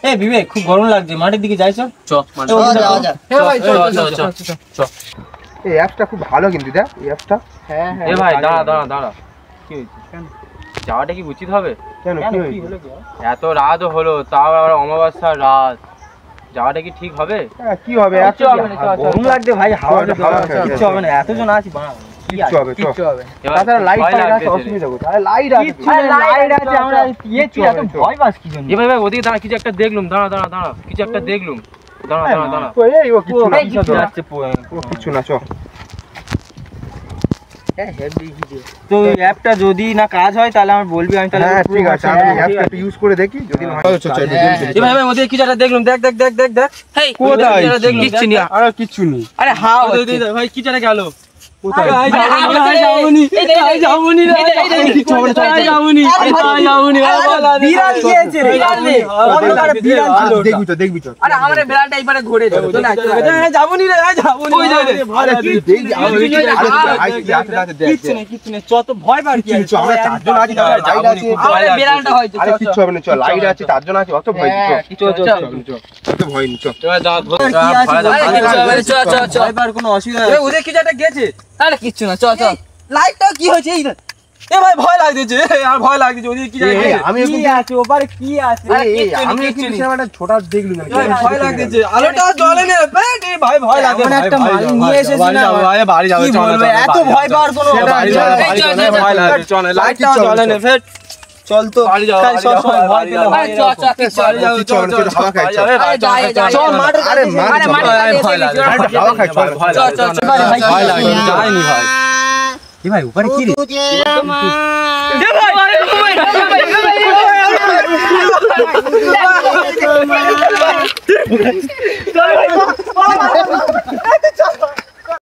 এই বিবেক খুব গরম লাগছে, মাঠের দিকে যাই চল। চ ভাই চ। এই অ্যাপসটা খুব ভালো কিন্তু দেখ এই অ্যাপসটা। হ্যাঁ এ ভাই দাঁড়া কি হয়েছে? কেন যাওয়াটা কি উচিত হবে? কেন কি হলো? এত রাতও হলো, তাও আবার অমাবস্যার রাত, যাওয়াটা কি ঠিক হবে? কি হবে? গরম লাগছে ভাই, হাওয়া কিচ্ছু হবে না, এতজন আছি কিচ্ছু হবে। তাছাড়া লাইট আছে, অসুবিধা কোথায়? লাইট আছে, আমরা পিয়েছি, এত ভয় পাস কি জন্য? এ ভাই ওদিকে দাঁড়া, কিছু একটা দেখলুম, দাঁড়া কিছু একটা দেখলুম, দাঁড়া এই ও কিছু না, কিছু না, চ। তো অ্যাপটা যদি না কাজ হয় তাহলে আমার বলবি, আমি তাহলে ঠিক আছে, আমি অ্যাপটা একটু ইউজ করে দেখি, যদি না হয় এই ভাই ওদিকে কিছু একটা দেখলুম, দেখ হেই কোথায়? কিচ্ছু নেই, আরে কিচ্ছু নেই। আরে হাওয়া ভাই কি জায়গা গেল? কোথায়? দেখবি তো। আরে আমাদের বেড়ালটা এইবারে ঘুরে যাবে। কিচ্ছু নেই, চ তো ভয় পার কি আছে, আমরা চারজন আছি, আমাদের বেড়ালটা হয়তো। আরে কিচ্ছু হবে না, চল, লাইট আছে, চারজন আছে, অত ভয় নেই, অত ভয় নেই, চল। এবার কোনো অসুবিধা ওদের কি জায়গা গেছে? আরে কিচ্ছু না, চ লাইটটা কি হয়েছে? এই এ ভাই ভয় লাগতেছে, আর ভয় লাগতেছে, ওদিকে কি জায়গা আমি কি আছে ওপারে, কি আছে? আমি একটু সিনেমাটা ছোটা দেখলুম, ভয় লাগতেছে, আলোটা জ্বলে না, ভাই ভয় লাগে। এমন একটা মাল নিয়ে এসেছি না, বাড়ি যাবে, এত ভয় পাওয়ার কোনো ভয় লাগে, চল লাইটটা জ্বলে না, ফের চল তো বাড়ি যাও, সব সময় ভয় পেলে বাড়ি যাও, হাওয়া খাই, চল। চল মাঠে, আরে ভয় লাগে, হাওয়া খাই, চল। ভয় লাগে, যাইনি ভাই। এ ভাই উপরে কি রে? ভাই